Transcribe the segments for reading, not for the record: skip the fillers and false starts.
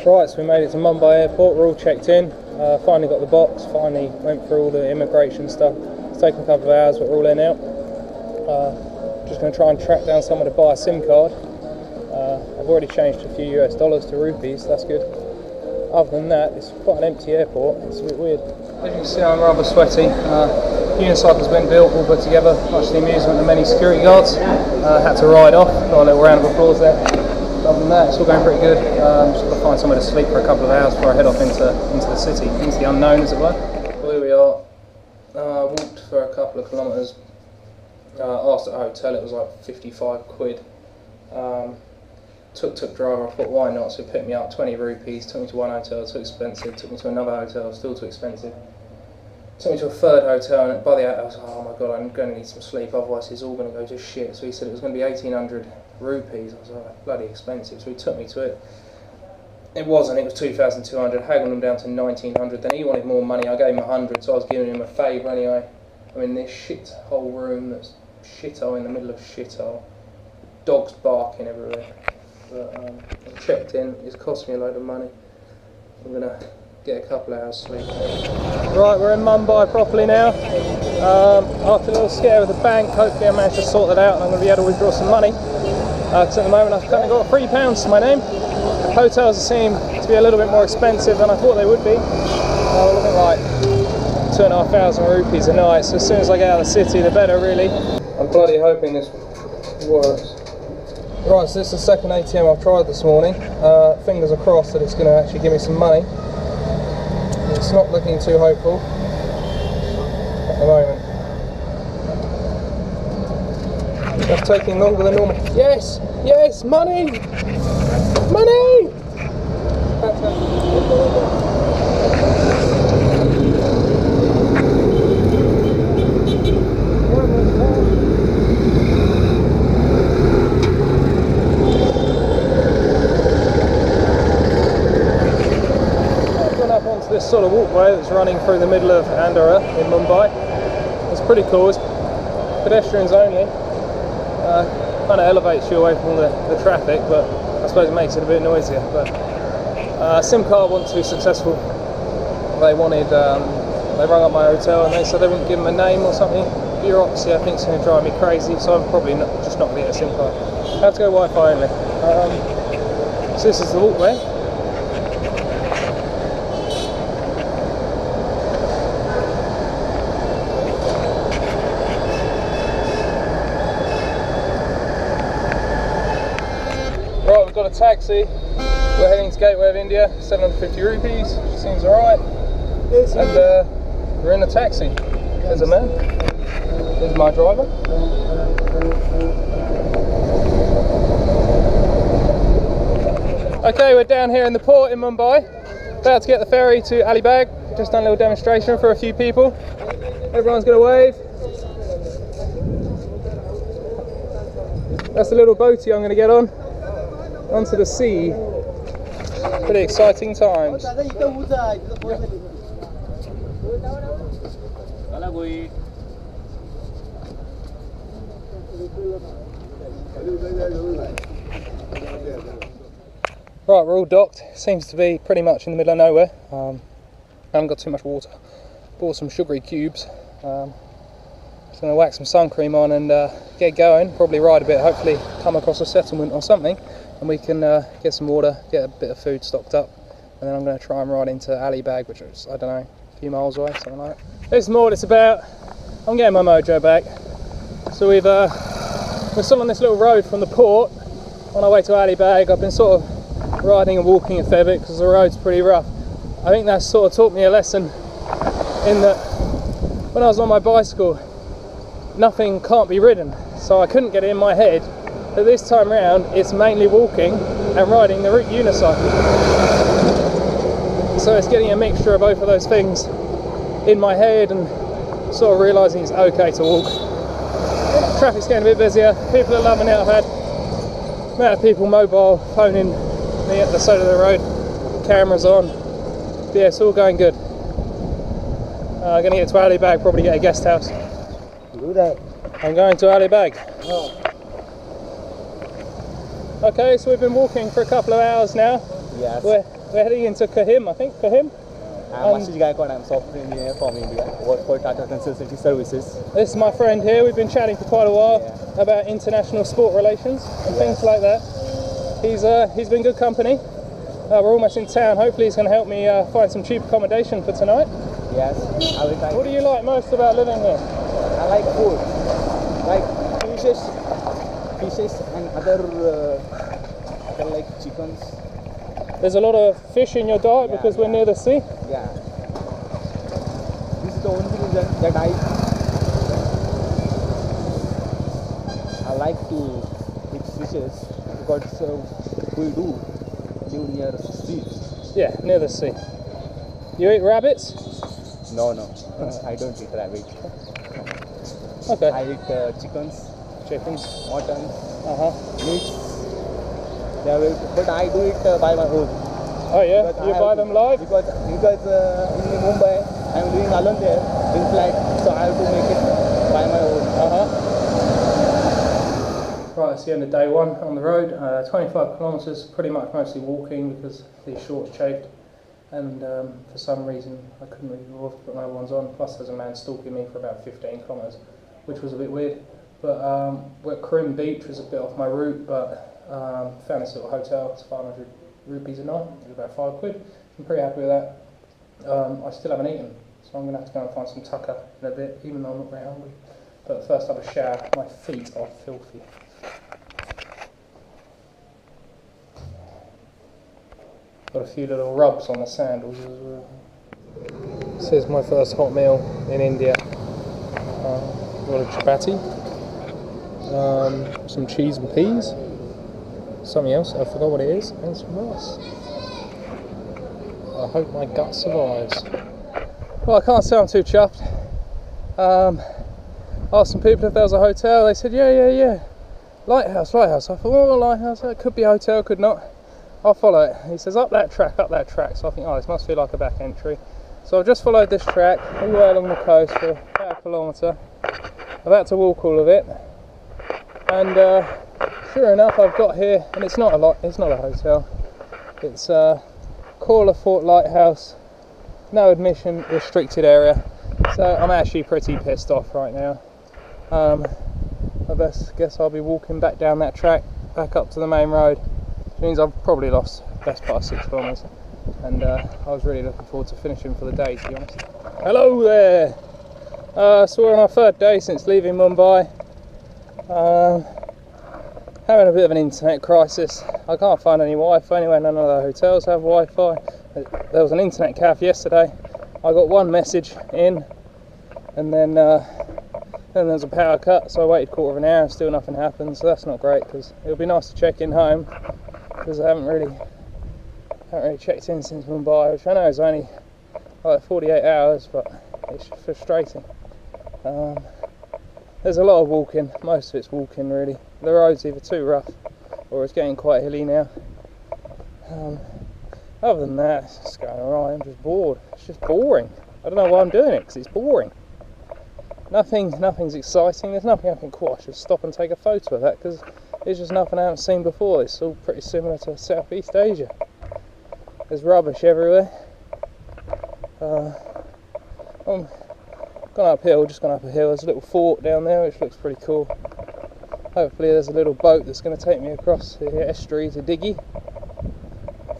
Right, so we made it to Mumbai Airport, we're all checked in, finally got the box, finally went through all the immigration stuff. It's taken a couple of hours, but we're all in now. Just going to try and track down someone to buy a SIM card. I've already changed a few US dollars to rupees, so that's good. Other than that, it's quite an empty airport, it's a bit weird. As you can see, I'm rather sweaty. Unicycle's been built, all put together, much to the amusement of many security guards. Had to ride off, got a little round of applause there. Other than that, it's all going pretty good. Just got to find somewhere to sleep for a couple of hours before I head off into the city, into the unknown, as it were. Well, here we are. Walked for a couple of kilometres. Asked at a hotel, it was like 55 quid. Tuk-tuk driver, I thought why not, so he picked me up, 20 rupees, took me to one hotel, too expensive, took me to another hotel, still too expensive. Took me to a third hotel, and by the end I was like, oh my god, I'm going to need some sleep, otherwise it's all going to go to shit. So he said it was going to be 1800 rupees. I was like, bloody expensive, so he took me to it. It wasn't, it was 2,200, haggled him down to 1,900, then he wanted more money, I gave him 100, so I was giving him a favour anyway. I'm in this shithole room that's shithole in the middle of shithole. Dogs barking everywhere. But I checked in, it's cost me a load of money. I'm going to get a couple of hours sleep. Right, we're in Mumbai properly now. After a little scare with the bank, hopefully I managed to sort that out and I'm going to be able to withdraw some money. Because at the moment I've currently got £3 to my name. Hotels seem to be a little bit more expensive than I thought they would be. We're looking like 2,500 rupees a night, so as soon as I get out of the city the better really. I'm bloody hoping this works. Right, so this is the second ATM I've tried this morning. Fingers are crossed that it's going to actually give me some money. It's not looking too hopeful at the moment. That's taking longer than normal. Yes! Yes! Money! Money! This sort of walkway that's running through the middle of Andhra in Mumbai. It's pretty cool, it's pedestrians only. Kind of elevates you away from all the traffic, but I suppose it makes it a bit noisier. But SIM card wasn't too successful. They rang up my hotel and they said they wouldn't give them a name or something. Bureaucracy, I think, is going to drive me crazy, so I'm probably just not going to get a SIM card. I have to go Wi-Fi only. So this is the walkway. Right, we've got a taxi. We're heading to Gateway of India, 750 rupees, seems alright. And we're in a taxi. There's a man. There's my driver. Okay, we're down here in the port in Mumbai. About to get the ferry to Alibag. Just done a little demonstration for a few people. Everyone's going to wave. That's the little boatie I'm going to get on. Onto the sea. Pretty exciting times. Right, we're all docked. Seems to be pretty much in the middle of nowhere. I haven't got too much water. Bought some sugary cubes. Just going to whack some sun cream on and get going. Probably ride a bit, hopefully come across a settlement or something. And we can get some water, get a bit of food stocked up. And then I'm going to try and ride into Alibag, which is, I don't know, a few miles away, something like that. This is more what it's about. I'm getting my mojo back. So we're still on this little road from the port on our way to Alibag. I've been sort of riding and walking a fair bit because the road's pretty rough. I think that sort of taught me a lesson in that when I was on my bicycle, nothing can't be ridden. So I couldn't get it in my head that this time round it's mainly walking and riding the unicycle. So it's getting a mixture of both of those things in my head and sort of realising it's okay to walk. Traffic's getting a bit busier, people are loving it. I've had a amount of people mobile phoning me at the side of the road, cameras on. But yeah, it's all going good. I'm going to get to Alibag, probably get a guest house. Do that. I'm going to Alibag. Oh. Okay, so we've been walking for a couple of hours now. Yes. We're We're heading into Kahim, I think. Kahim. I'm Ashish Gaikwad. I'm software engineer from India. Work for Tata Consultancy Services. This is my friend here. We've been chatting for quite a while about international sport relations and things like that. He's been good company. We're almost in town. Hopefully he's going to help me find some cheap accommodation for tonight. Yes, I will try. What do you like most about living here? I like food, like fishes and other like chickens. There's a lot of fish in your diet because we're near the sea? Yeah. This is the only reason that I like to eat fishes because we do live near the sea. Yeah, near the sea. You eat rabbits? No, I don't eat rabbit. Okay. I eat chickens, mutton, meat. But I do it by my own. Oh yeah? You buy them live? Because in Mumbai, I'm living alone there in flat, so I have to make it by my own. Right, it's the end of day one on the road. 25 kilometres, pretty much mostly walking because these shorts chafed. And for some reason I couldn't really be bothered to put my other ones on. Plus there's a man stalking me for about 15 kilometres, which was a bit weird. But we're at Karim Beach, which was a bit off my route, but found this little hotel. It's 500 rupees a night, it's about £5. I'm pretty happy with that. I still haven't eaten, so I'm going to have to go and find some tucker in a bit, even though I'm not very hungry. But first I have a shower. My feet are filthy. Got a few little rubs on the sandals as well. This is my first hot meal in India. Got a chapati, some cheese and peas, something else, I forgot what it is, and some rice. I hope my gut survives. Well, I can't say I'm too chuffed. Asked some people if there was a hotel, they said yeah. Lighthouse. I thought, oh, lighthouse, it could be a hotel, could not. I'll follow it. He says up that track. So I think, oh, this must be like a back entry. So I've just followed this track all the way along the coast for about a kilometre. I've had to walk all of it, and sure enough, I've got here, and it's not a hotel. It's Caller Fort Lighthouse, no admission, restricted area. So I'm actually pretty pissed off right now. I guess I'll be walking back down that track, back up to the main road. Means I've probably lost the best part of 6 kilometres, and I was really looking forward to finishing for the day, to be honest. Hello there! So we're on our third day since leaving Mumbai. Having a bit of an internet crisis. I can't find any Wi-Fi anywhere, none of the hotels have Wi-Fi. There was an internet cafe yesterday. I got one message in, and then there was a power cut, so I waited a quarter of an hour and still nothing happened, so that's not great, because it would be nice to check in home. Because I haven't really checked in since Mumbai, which I know is only like 48 hours, but it's frustrating. There's a lot of walking, most of it's walking really. The road's either too rough or it's getting quite hilly now. Other than that, it's just going alright. I'm just bored. It's just boring. I don't know why I'm doing it, because it's boring. Nothing's exciting. There's nothing I can I should stop and take a photo of that, because it's just nothing I haven't seen before. It's all pretty similar to Southeast Asia. There's rubbish everywhere. I'm gone uphill, just gone up a hill. There's a little fort down there which looks pretty cool. Hopefully there's a little boat that's going to take me across the estuary to Diggy.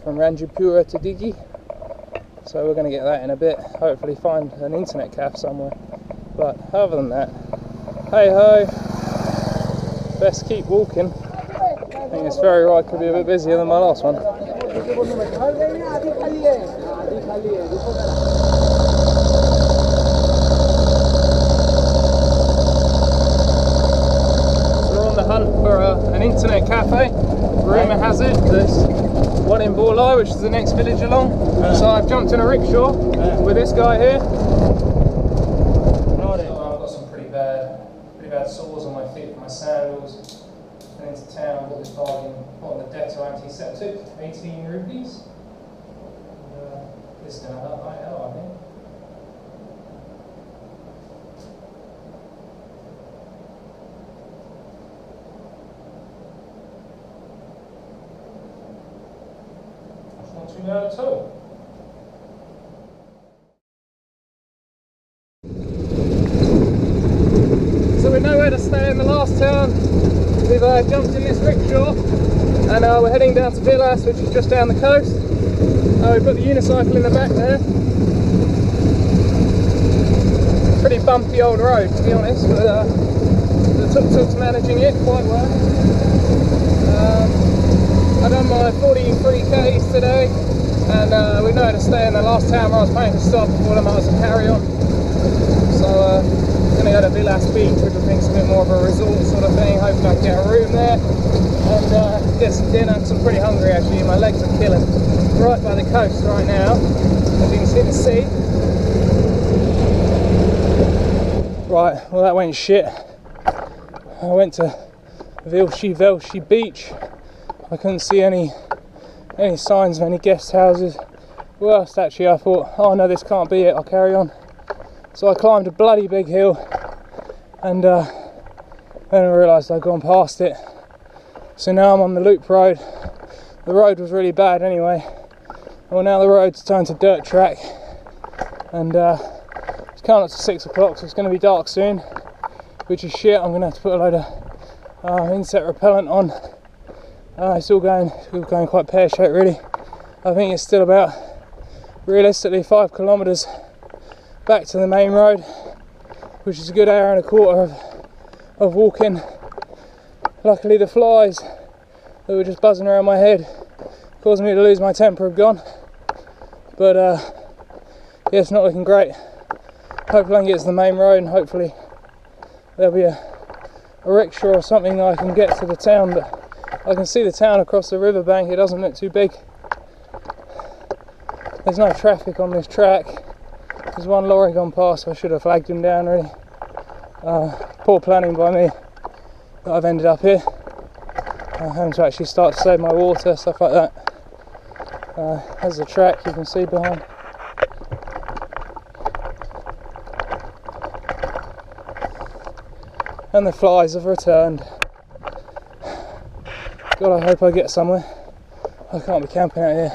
From Ranjipura to Diggy. So we're going to get that in a bit. Hopefully find an internet cafe somewhere. But other than that, hey ho! Best keep walking. I think it's very right, could be a bit busier than my last one. So we're on the hunt for an internet cafe. Rumour has it there's one in Borlai, which is the next village along. So I've jumped in a rickshaw with this guy here. I've got some pretty bad sores on my feet from my sandals. And into town, bought this bargain on the Detto antiseptic, 18 rupees. This is going to hurt my hell, I think. It's not too bad at all. So we know where to stay in the last town. We've jumped in this rickshaw and we're heading down to Villas, which is just down the coast. We've got the unicycle in the back there. Pretty bumpy old road, to be honest, but the tuk-tuk's managing it quite well. I've done my 43k's today, and we know how to stay in the last town where I was planning to stop before the miles of carry on. So going to go to Villas Beach, which I think is a bit more of a resort sort of thing. Hoping I can get a room there and get some dinner, because I'm pretty hungry actually. My legs are killing. Right by the coast right now, as you can see the sea. Right, well that went shit. I went to Velshi Beach. I couldn't see any signs of any guest houses. Worst actually, I thought, oh no, this can't be it, I'll carry on. So I climbed a bloody big hill, and then I realised I'd gone past it. So now I'm on the loop road. The road was really bad anyway. Well, now the road's turned to dirt track, and it's coming up to 6 o'clock, so it's going to be dark soon, which is shit. I'm going to have to put a load of insect repellent on. It's all going quite pear-shaped really. I think it's still about, realistically, 5 kilometres back to the main road, which is a good hour and a quarter of walking. Luckily the flies that were just buzzing around my head, causing me to lose my temper, have gone. But yeah, it's not looking great. Hopefully I can get to the main road, and hopefully there'll be a rickshaw or something that I can get to the town. But I can see the town across the riverbank. It doesn't look too big. There's no traffic on this track. There's one lorry gone past, so I should have flagged him down really. Poor planning by me that I've ended up here. I'm having to actually start to save my water, stuff like that. There's the track you can see behind. And the flies have returned. God, I hope I get somewhere. I can't be camping out here.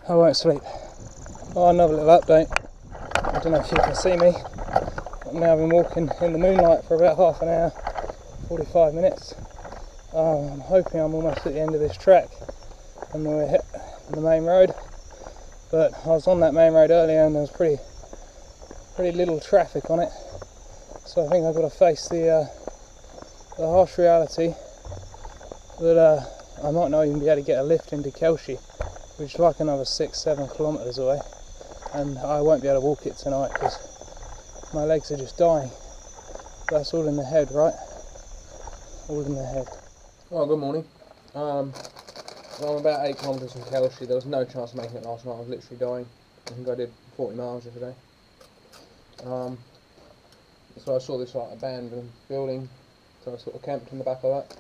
I won't sleep. Oh, another little update. I don't know if you can see me. I've now been walking in the moonlight for about half an hour, 45 minutes. I'm hoping I'm almost at the end of this track and we're hit the main road. But I was on that main road earlier and there was pretty little traffic on it. So I think I've got to face the harsh reality that I might not even be able to get a lift into Kelshi, which is like another 6-7 kilometres away, and I won't be able to walk it tonight because my legs are just dying. But that's all in the head, right? All in the head. Oh, good morning. I'm about 8 kilometres from Kelshi. There was no chance of making it last night. I was literally dying. I think I did 40 miles yesterday. So I saw this like abandoned building, so I sort of camped in the back of that,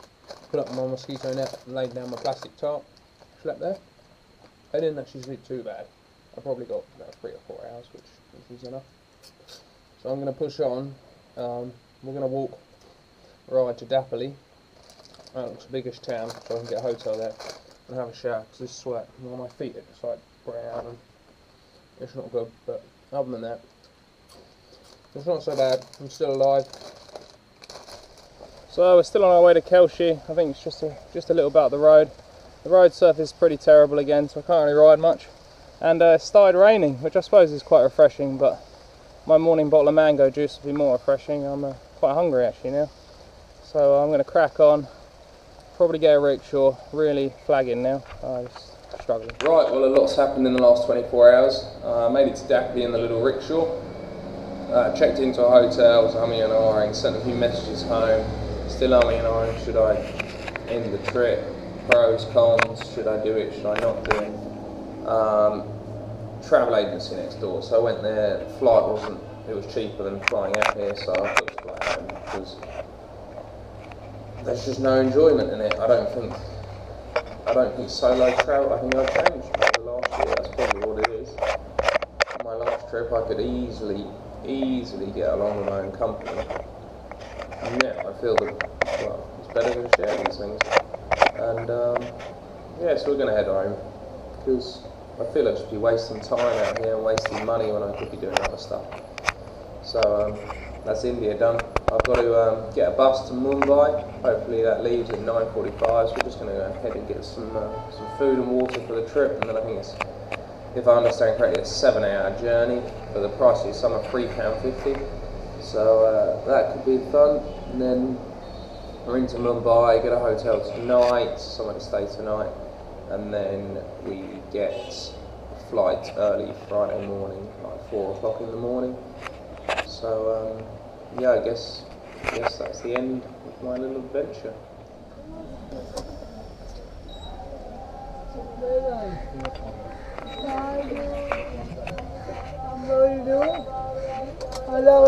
put up my mosquito net and laid down my plastic tarp, slept there. I didn't actually sleep too bad. I probably got about 3 or 4 hours, which is enough. So I'm going to push on. We're going to walk ride to Dapoli. That looks the biggest town, so I can get a hotel there and have a shower, because this sweat on my feet are just like brown and it's not good. But other than that, it's not so bad. I'm still alive. So we're still on our way to Kelshi. I think it's just a little bit up the road. The road surface is pretty terrible again, so I can't really ride much. And it started raining, which I suppose is quite refreshing, but my morning bottle of mango juice will be more refreshing. I'm quite hungry actually now. So I'm going to crack on, probably get a rickshaw, really flagging now, just struggling. Right, well a lot's happened in the last 24 hours. Made it to Dapoli in the little rickshaw. Checked into a hotel, was humming and ahhing, sent a few messages home, still humming and ahhing, should I end the trip? Pros, cons, should I do it, should I not do it? Travel agency next door, so I went there. The flight it was cheaper than flying out here, so I booked a flight home because there's just no enjoyment in it. I don't think solo travel, I think I've changed over the last year, that's probably what it is. On my last trip I could easily get along with my own company. And yeah, I feel that, well, it's better to share these things. And yeah, so we're going to head home, because I feel I'd just be wasting time out here and wasting money when I could be doing other stuff. So that's India done. I've got to get a bus to Mumbai. Hopefully that leaves at 9:45. So we're just going to go ahead and get some food and water for the trip, and then I think it's, if I understand correctly, it's a 7-hour journey. But the price is some are £3.50. So that could be fun. And then we're into Mumbai, get a hotel tonight, somewhere to stay tonight, and then we get a flight early Friday morning, like 4 o'clock in the morning. So yeah, I guess that's the end of my little adventure. Hello,